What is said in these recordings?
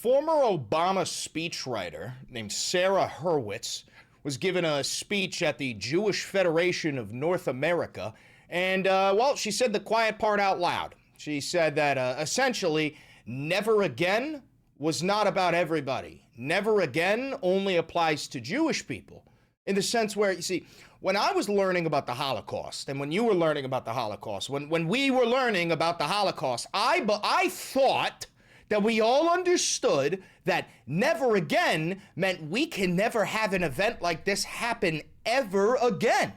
Former Obama speechwriter named Sarah Hurwitz was given a speech at the Jewish Federation of North America, and, well, she said the quiet part out loud. She said that, essentially, never again was not about everybody. Never again only applies to Jewish people. In the sense where, you see, when I was learning about the Holocaust, and when you were learning about the Holocaust, when we were learning about the Holocaust, I thought that we all understood that never again meant we can never have an event like this happen ever again.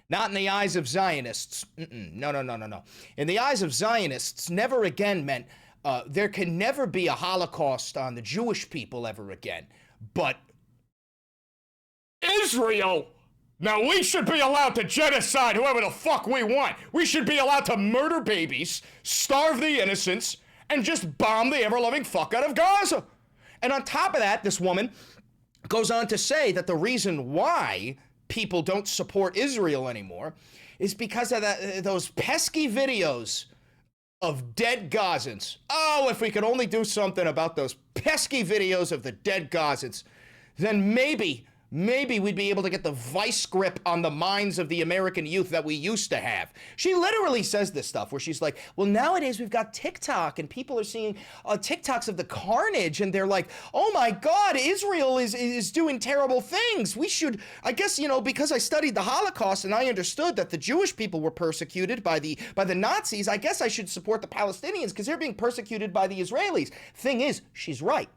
Not in the eyes of Zionists. No. In the eyes of Zionists, never again meant there can never be a Holocaust on the Jewish people ever again. But Israel, now we should be allowed to genocide whoever the fuck we want. We should be allowed to murder babies, starve the innocents, and just bomb the ever-loving fuck out of Gaza. And on top of that, this woman goes on to say that the reason why people don't support Israel anymore is because of those pesky videos of dead Gazans. Oh, if we could only do something about those pesky videos of the dead Gazans, then maybe we'd be able to get the vice grip on the minds of the American youth that we used to have. She literally says this stuff where she's like, well, nowadays we've got TikTok and people are seeing TikToks of the carnage and they're like, oh my God, Israel is doing terrible things. We should, I guess, because I studied the Holocaust and I understood that the Jewish people were persecuted by the Nazis, I guess I should support the Palestinians because they're being persecuted by the Israelis. Thing is, she's right.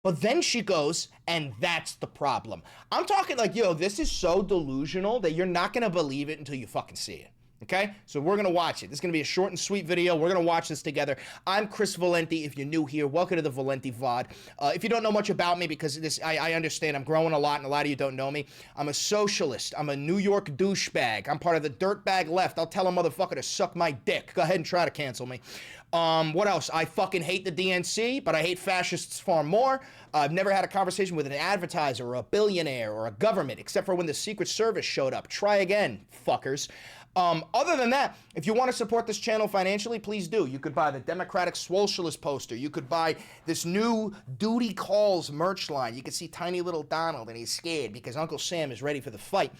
But then she goes, and that's the problem. I'm talking like, this is so delusional that you're not going to believe it until you fucking see it. Okay? So we're going to watch it. This is going to be a short and sweet video. We're going to watch this together. I'm Chris Valenti. If you're new here, welcome to the Valenti VOD. If you don't know much about me, because I understand I'm growing a lot and a lot of you don't know me. I'm a socialist. I'm a New York douchebag. I'm part of the dirtbag left. I'll tell a motherfucker to suck my dick. Go ahead and try to cancel me. What else? I fucking hate the DNC, but I hate fascists far more. I've never had a conversation with an advertiser or a billionaire or a government, except for when the Secret Service showed up. Try again, fuckers. Other than that, if you want to support this channel financially, please do. You could buy the Democratic Socialist poster. You could buy this new Duty Calls merch line. You can see tiny little Donald, and he's scared because Uncle Sam is ready for the fight.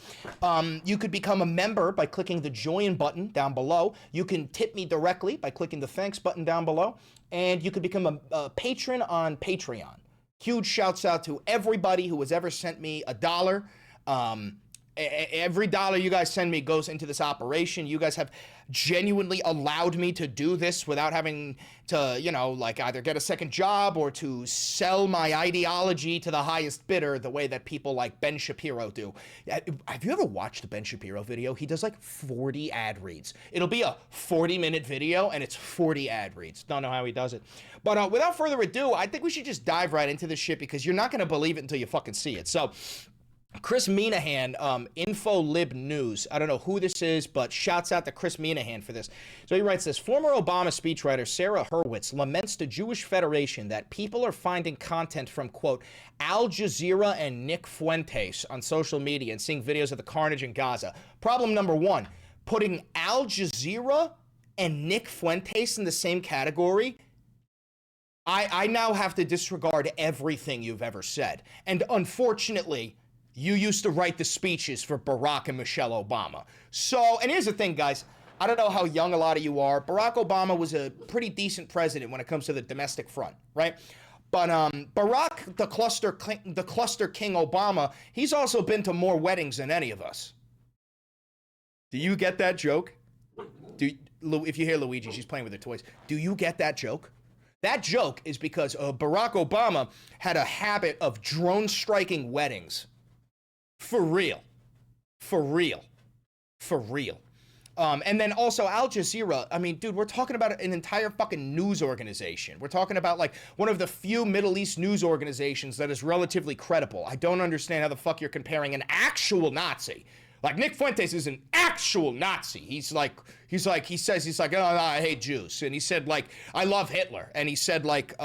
You could become a member by clicking the join button down below. You can tip me directly by clicking the thanks button down below. And you could become a patron on Patreon. Huge shouts out to everybody who has ever sent me $1. Every dollar you guys send me goes into this operation. You guys have genuinely allowed me to do this without having to, either get a second job or to sell my ideology to the highest bidder the way that people like Ben Shapiro do. Have you ever watched the Ben Shapiro video? He does like 40 ad reads. It'll be a 40-minute video and it's 40 ad reads. Don't know how he does it. But without further ado, I think we should just dive right into this shit because you're not going to believe it until you fucking see it. So Chris Minahan, InfoLib News. I don't know who this is, but shouts out to Chris Minahan for this. So he writes this: former Obama speechwriter Sarah Hurwitz laments the Jewish Federation that people are finding content from, quote, Al Jazeera and Nick Fuentes on social media and seeing videos of the carnage in Gaza. Problem number one, putting Al Jazeera and Nick Fuentes in the same category, I now have to disregard everything you've ever said. And unfortunately, you used to write the speeches for Barack and Michelle Obama. So, and here's the thing, guys. I don't know how young a lot of you are. Barack Obama was a pretty decent president when it comes to the domestic front, right? But Barack, the cluster king Obama, he's also been to more weddings than any of us. Do you get that joke? If you hear Luigi, she's playing with her toys. Do you get that joke? That joke is because Barack Obama had a habit of drone striking weddings. For real. And then also Al Jazeera, I mean, dude, we're talking about an entire fucking news organization. We're talking about like one of the few Middle East news organizations that is relatively credible. I don't understand how the fuck you're comparing an actual Nazi. Like Nick Fuentes is an actual Nazi. He says, oh, I hate Jews. And he said, like, I love Hitler. And he said, like,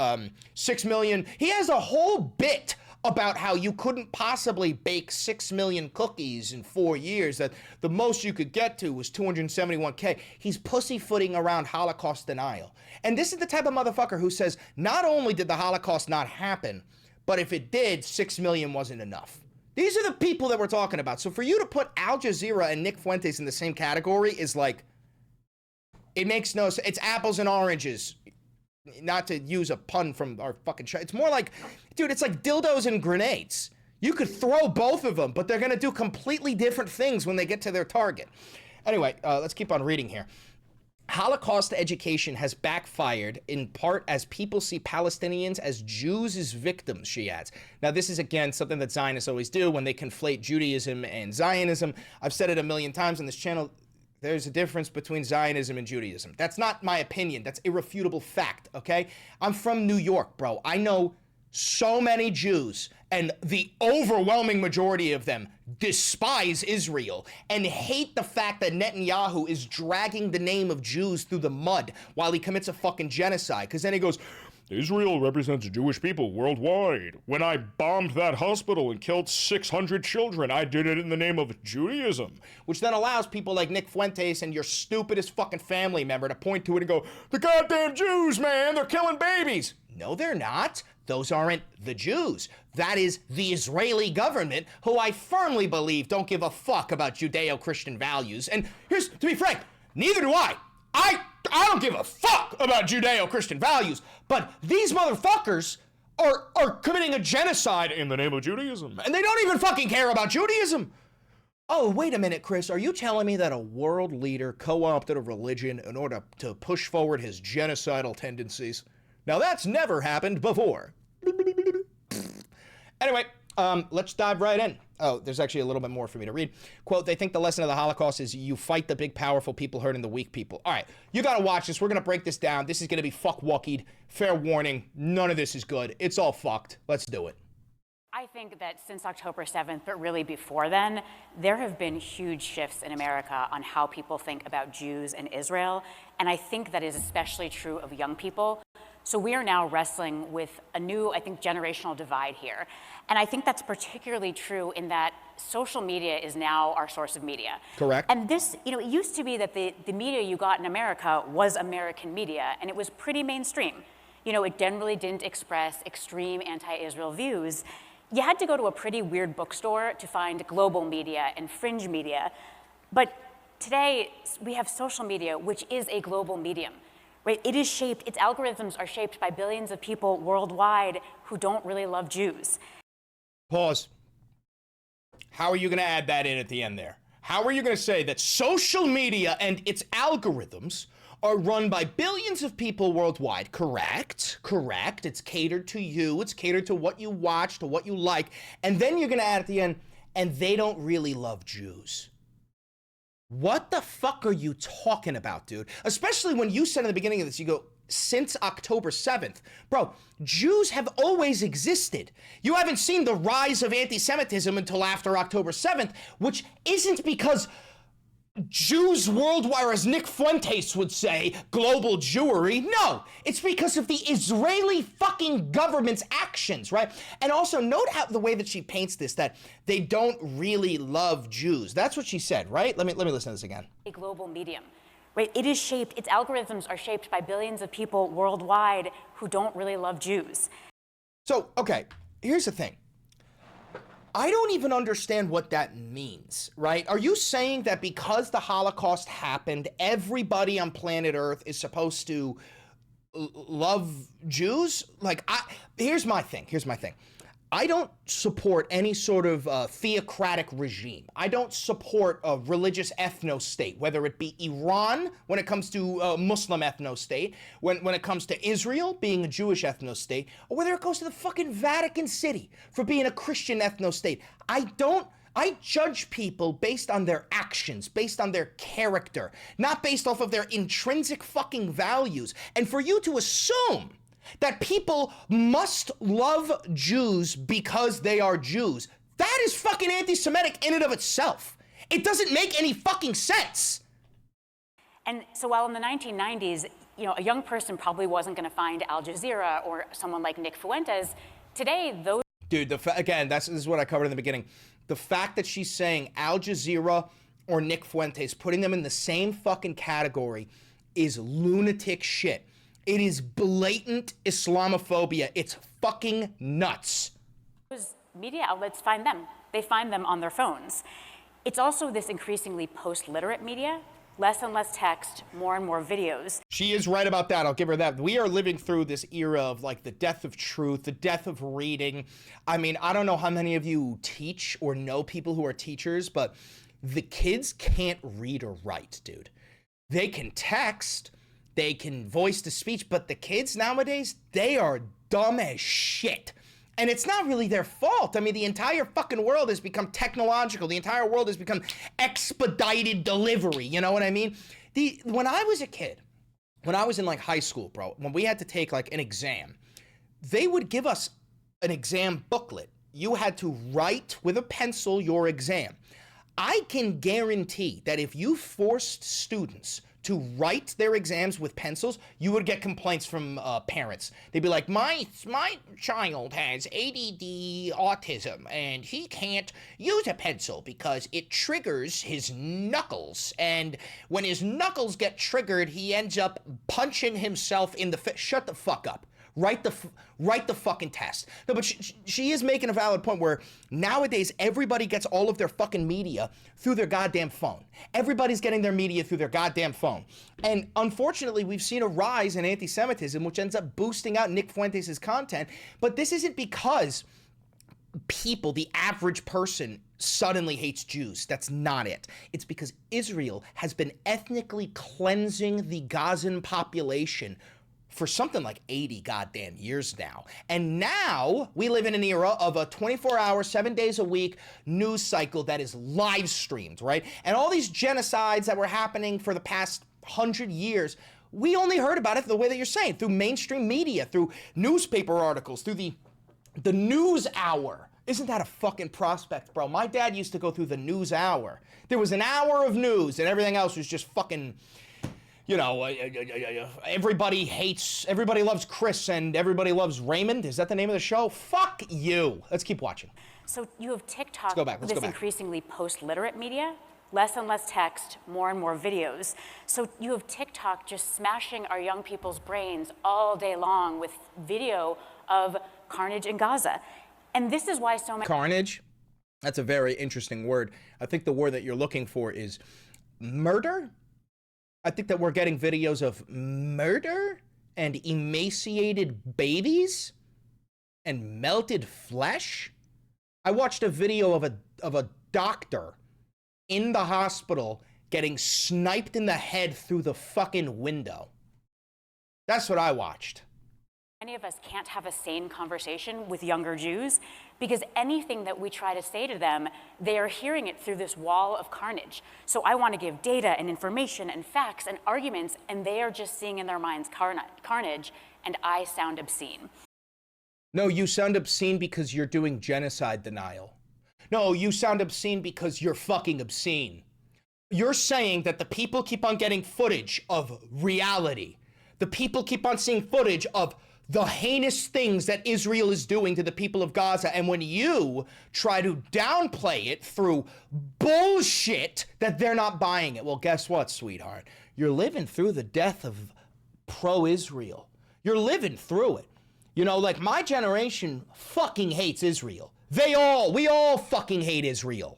6 million. He has a whole bit about how you couldn't possibly bake 6 million cookies in 4 years, that the most you could get to was 271K. He's pussyfooting around Holocaust denial. And this is the type of motherfucker who says, not only did the Holocaust not happen, but if it did, 6 million wasn't enough. These are the people that we're talking about. So for you to put Al Jazeera and Nick Fuentes in the same category is like, it makes no sense. It's apples and oranges. Not to use a pun from our fucking show. It's more like, dude, it's like dildos and grenades. You could throw both of them, but they're going to do completely different things when they get to their target. Anyway, let's keep on reading here. Holocaust education has backfired in part as people see Palestinians as Jews as victims, she adds. Now, this is, again, something that Zionists always do when they conflate Judaism and Zionism. I've said it a million times on this channel. There's a difference between Zionism and Judaism. That's not my opinion. That's irrefutable fact, okay? I'm from New York, bro. I know so many Jews, and the overwhelming majority of them despise Israel and hate the fact that Netanyahu is dragging the name of Jews through the mud while he commits a fucking genocide. Because then he goes, Israel represents Jewish people worldwide. When I bombed that hospital and killed 600 children, I did it in the name of Judaism. Which then allows people like Nick Fuentes and your stupidest fucking family member to point to it and go, the goddamn Jews, man, they're killing babies. No, they're not. Those aren't the Jews. That is the Israeli government, who I firmly believe don't give a fuck about Judeo-Christian values. And here's, to be frank, neither do I. I don't give a fuck about Judeo-Christian values, but these motherfuckers are committing a genocide in the name of Judaism, and they don't even fucking care about Judaism. Oh, wait a minute, Chris. Are you telling me that a world leader co-opted a religion in order to push forward his genocidal tendencies? Now, that's never happened before. Anyway, let's dive right in. Oh, there's actually a little bit more for me to read. Quote, they think the lesson of the Holocaust is you fight the big, powerful people hurting the weak people. All right, you got to watch this. We're going to break this down. This is going to be fuck-wuckied. Fair warning, none of this is good. It's all fucked. Let's do it. I think that since October 7th, but really before then, there have been huge shifts in America on how people think about Jews and Israel. And I think that is especially true of young people. So we are now wrestling with a new, I think, generational divide here. And I think that's particularly true in that social media is now our source of media. Correct. And this, it used to be that the media you got in America was American media, and it was pretty mainstream. It generally didn't express extreme anti-Israel views. You had to go to a pretty weird bookstore to find global media and fringe media. But today, we have social media, which is a global medium. Right? Its algorithms are shaped by billions of people worldwide who don't really love Jews. Pause. How are you going to add that in at the end there? How are you going to say that social media and its algorithms are run by billions of people worldwide? Correct. Correct. It's catered to you. It's catered to what you watch, to what you like. And then you're going to add at the end, and they don't really love Jews. What the fuck are you talking about, dude? Especially when you said in the beginning of this, you go, since October 7th. Bro, Jews have always existed. You haven't seen the rise of anti-Semitism until after October 7th, which isn't because Jews worldwide, or as Nick Fuentes would say, global Jewry. No, it's because of the Israeli fucking government's actions, right? And also note how the way that she paints this, that they don't really love Jews. That's what she said, right? Let me listen to this again. A global medium, right? Its algorithms are shaped by billions of people worldwide who don't really love Jews. So, okay, here's the thing. I don't even understand what that means, right? Are you saying that because the Holocaust happened, everybody on planet Earth is supposed to love Jews? Like, here's my thing. I don't support any sort of theocratic regime. I don't support a religious ethno-state, whether it be Iran when it comes to a Muslim ethno-state, when it comes to Israel being a Jewish ethno-state, or whether it goes to the fucking Vatican City for being a Christian ethno-state. I judge people based on their actions, based on their character, not based off of their intrinsic fucking values. And for you to assume that people must love Jews because they are Jews, that is fucking anti-Semitic in and of itself. It doesn't make any fucking sense. And so while in the 1990s, a young person probably wasn't going to find Al Jazeera or someone like Nick Fuentes, today those Dude, again, this is what I covered in the beginning. The fact that she's saying Al Jazeera or Nick Fuentes, putting them in the same fucking category, is lunatic shit. It is blatant Islamophobia. It's fucking nuts. Those media outlets find them. They find them on their phones. It's also this increasingly post-literate media. Less and less text, more and more videos. She is right about that. I'll give her that. We are living through this era of like the death of truth, the death of reading. I mean, I don't know how many of you teach or know people who are teachers, but the kids can't read or write, dude. They can text, they can voice to speech, but the kids nowadays, they are dumb as shit. And it's not really their fault. I mean, the entire fucking world has become technological. The entire world has become expedited delivery. You know what I mean? When I was a kid, when I was in like high school, bro, when we had to take like an exam, they would give us an exam booklet. You had to write with a pencil your exam. I can guarantee that if you forced students to write their exams with pencils, you would get complaints from parents. They'd be like, my child has ADD autism and he can't use a pencil because it triggers his knuckles. And when his knuckles get triggered, he ends up punching himself in the face. Shut the fuck up. Write the fucking test. No, but she is making a valid point where nowadays everybody gets all of their fucking media through their goddamn phone. Everybody's getting their media through their goddamn phone. And unfortunately, we've seen a rise in anti-Semitism, which ends up boosting out Nick Fuentes' content. But this isn't because people, the average person, suddenly hates Jews. That's not it. It's because Israel has been ethnically cleansing the Gazan population for something like 80 goddamn years now. And now we live in an era of a 24-hour, 7 days a week news cycle that is live streamed, right? And all these genocides that were happening for the past 100 years, we only heard about it the way that you're saying, through mainstream media, through newspaper articles, through the news hour. Isn't that a fucking prospect, bro? My dad used to go through the news hour. There was an hour of news and everything else was just fucking, you know, everybody loves Chris and everybody loves Raymond. Is that the name of the show? Fuck you. Let's keep watching. So you have TikTok, Let's go back. Increasingly post-literate media, less and less text, more and more videos. So you have TikTok just smashing our young people's brains all day long with video of carnage in Gaza. And this is why so many— Carnage? That's a very interesting word. I think the word that you're looking for is murder? I think that we're getting videos of murder and emaciated babies and melted flesh. I watched a video of a doctor in the hospital getting sniped in the head through the fucking window. That's what I watched. Many of us can't have a sane conversation with younger Jews because anything that we try to say to them, they are hearing it through this wall of carnage. So I want to give data and information and facts and arguments, and they are just seeing in their minds carnage, and I sound obscene. No, you sound obscene because you're doing genocide denial. No, you sound obscene because you're fucking obscene. You're saying that the people keep on getting footage of reality. The people keep on seeing footage of the heinous things that Israel is doing to the people of Gaza. And when you try to downplay it through bullshit, that they're not buying it. Well, guess what, sweetheart? You're living through the death of pro-Israel. You're living through it. You know, like my generation fucking hates Israel. We all fucking hate Israel.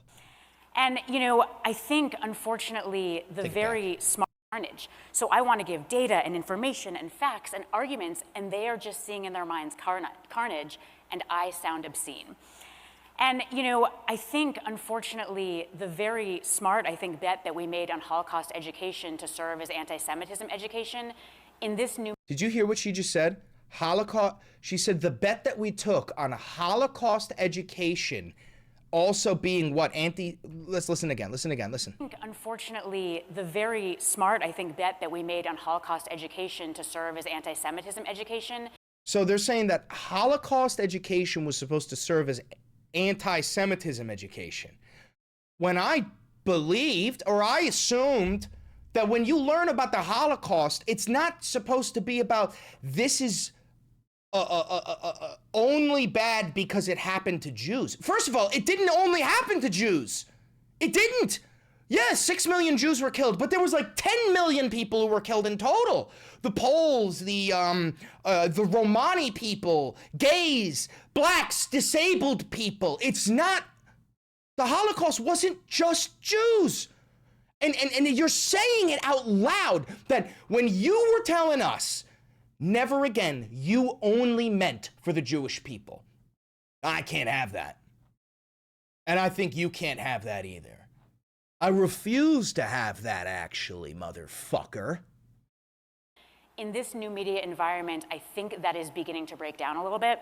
And, you know, I think, unfortunately, the very smart carnage. So I want to give data and information and facts and arguments, and they are just seeing in their minds carnage, and I sound obscene. And, you know, I think, unfortunately, the very smart, bet that we made on Holocaust education to serve as anti-Semitism education in this new— Did you hear what she just said? Holocaust. She said the bet that we took on Holocaust education also being what? Let's listen again. Listen. I think, unfortunately, the very smart, bet that we made on Holocaust education to serve as anti-Semitism education. So they're saying that Holocaust education was supposed to serve as anti-Semitism education. When I believed, or I assumed, that when you learn about the Holocaust, it's not supposed to be about this is only bad because it happened to Jews. First of all, it didn't only happen to Jews. It didn't. Yeah, 6 million Jews were killed, but there was like 10 million people who were killed in total. The Poles, the Romani people, gays, blacks, disabled people. It's not, the Holocaust wasn't just Jews. And you're saying it out loud that when you were telling us, never again, you only meant for the Jewish people. I can't have that. And I think you can't have that either. I refuse to have that, actually, motherfucker. In this new media environment, I think that is beginning to break down a little bit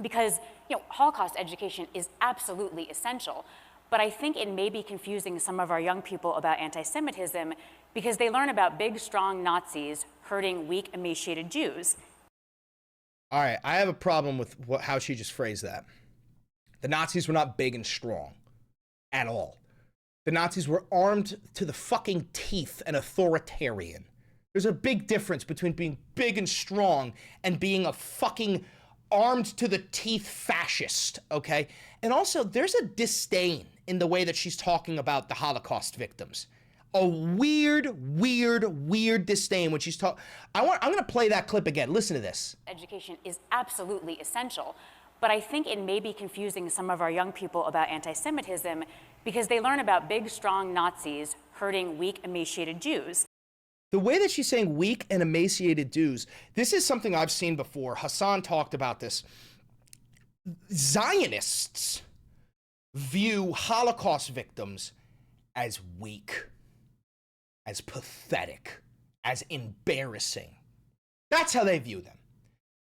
because, Holocaust education is absolutely essential. But I think it may be confusing some of our young people about anti-Semitism because they learn about big, strong Nazis hurting weak, emaciated Jews. All right, I have a problem with how she just phrased that. The Nazis were not big and strong at all. The Nazis were armed to the fucking teeth and authoritarian. There's a big difference between being big and strong and being a fucking armed to the teeth fascist, okay? And also, there's a disdain in the way that she's talking about the Holocaust victims. A weird disdain when she's talking. I'm gonna play that clip again. Listen to this. Education is absolutely essential. But I think it may be confusing some of our young people about anti-Semitism because they learn about big, strong Nazis hurting weak, emaciated Jews. The way that she's saying weak and emaciated Jews, this is something I've seen before. Hassan talked about this. Zionists view Holocaust victims as weak, as pathetic, as embarrassing. That's how they view them.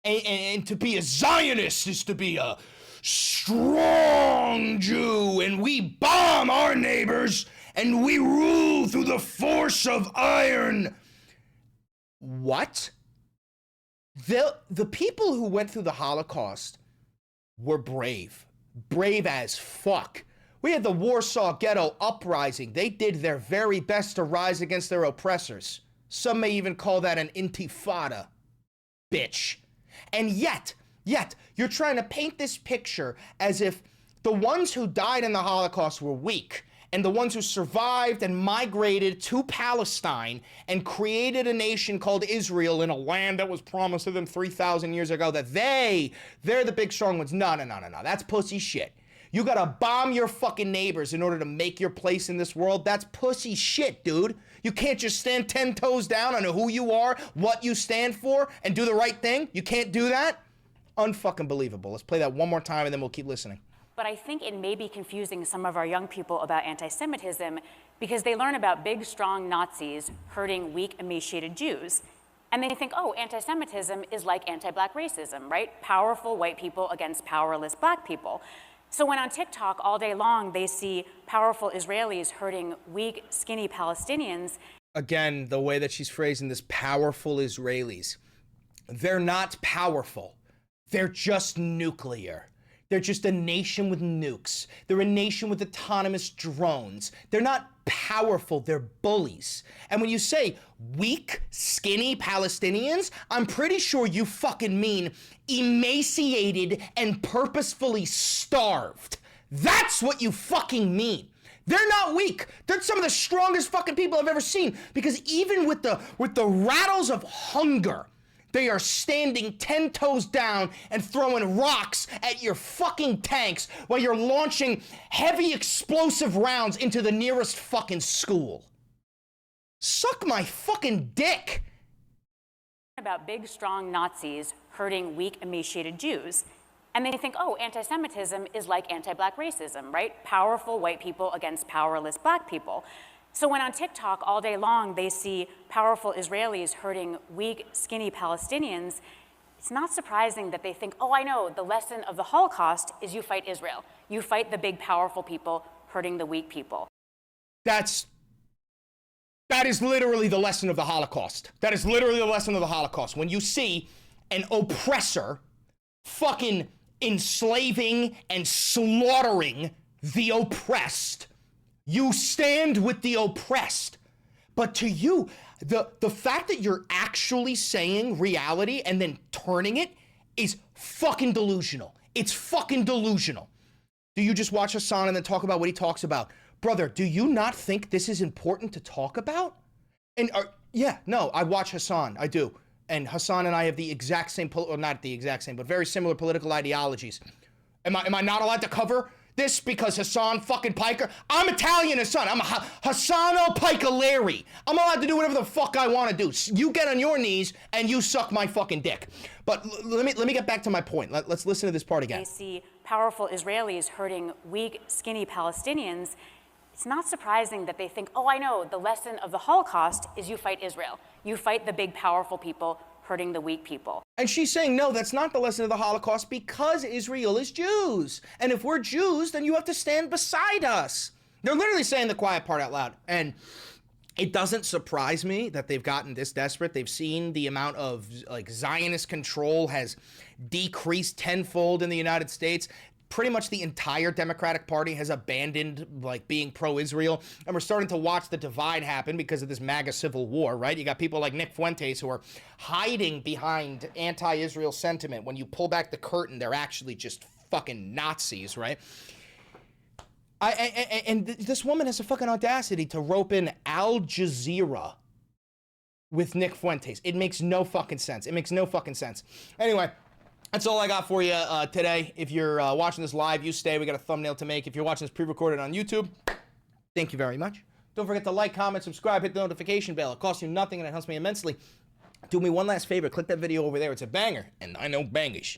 And to be a Zionist is to be a strong Jew, and we bomb our neighbors, and we rule through the force of iron. What? The people who went through the Holocaust were brave as fuck. We had the Warsaw Ghetto Uprising. They did their very best to rise against their oppressors. Some may even call that an intifada, bitch. And yet, you're trying to paint this picture as if the ones who died in the Holocaust were weak, and the ones who survived and migrated to Palestine and created a nation called Israel in a land that was promised to them 3,000 years ago, that they're the big strong ones. No. That's pussy shit. You gotta bomb your fucking neighbors in order to make your place in this world. That's pussy shit, dude. You can't just stand 10 toes down on who you are, what you stand for, and do the right thing. You can't do that? Unfucking believable. Let's play that one more time and then we'll keep listening. But I think it may be confusing some of our young people about anti-Semitism because they learn about big, strong Nazis hurting weak, emaciated Jews. And they think, oh, anti-Semitism is like anti-black racism, right? Powerful white people against powerless black people. So when on TikTok all day long they see powerful Israelis hurting weak, skinny Palestinians. Again, the way that she's phrasing this, powerful Israelis. They're not powerful. They're just nuclear. They're just a nation with nukes. They're a nation with autonomous drones. They're not powerful, they're bullies. And when you say weak, skinny Palestinians, I'm pretty sure you fucking mean emaciated and purposefully starved. That's what you fucking mean. They're not weak. They're some of the strongest fucking people I've ever seen, because even with the rattles of hunger, they are standing 10 toes down and throwing rocks at your fucking tanks while you're launching heavy explosive rounds into the nearest fucking school. Suck my fucking dick. About big, strong Nazis hurting weak, emaciated Jews. And they think, oh, anti-Semitism is like anti-black racism, right? Powerful white people against powerless black people. So when on TikTok all day long they see powerful Israelis hurting weak, skinny Palestinians, it's not surprising that they think, oh, I know, the lesson of the Holocaust is you fight Israel. You fight the big, powerful people hurting the weak people. That is literally the lesson of the Holocaust. That is literally the lesson of the Holocaust. When you see an oppressor fucking enslaving and slaughtering the oppressed, you stand with the oppressed. But to you, the fact that you're actually saying reality and then turning it is fucking delusional. It's fucking delusional. Do you just watch Hassan and then talk about what he talks about? Brother, do you not think this is important to talk about? And yeah, no, I watch Hassan. I do. And Hassan and I have the exact same, well, not the exact same, but very similar political ideologies. Am I not allowed to cover this because Hassan fucking Piker? I'm Italian Hassan. I'm Hassano Picolari. I'm allowed to do whatever the fuck I want to do. You get on your knees and you suck my fucking dick. But let me get back to my point. Let's listen to this part again. They see powerful Israelis hurting weak, skinny Palestinians. It's not surprising that they think, oh, I know, the lesson of the Holocaust is you fight Israel. You fight the big, powerful people hurting the weak people. And she's saying, no, that's not the lesson of the Holocaust because Israel is Jews. And if we're Jews, then you have to stand beside us. They're literally saying the quiet part out loud. And it doesn't surprise me that they've gotten this desperate. They've seen the amount of like Zionist control has decreased tenfold in the United States. Pretty much the entire Democratic Party has abandoned like being pro-Israel, and we're starting to watch the divide happen because of this MAGA civil war, right? You got people like Nick Fuentes who are hiding behind anti-Israel sentiment. When you pull back the curtain, they're actually just fucking Nazis, right? And this woman has a fucking audacity to rope in Al Jazeera with Nick Fuentes. It makes no fucking sense. It makes no fucking sense. Anyway, that's all I got for you today. If you're watching this live, you stay. We got a thumbnail to make. If you're watching this pre-recorded on YouTube, thank you very much. Don't forget to like, comment, subscribe, hit the notification bell. It costs you nothing and it helps me immensely. Do me one last favor. Click that video over there. It's a banger, and I know bangers.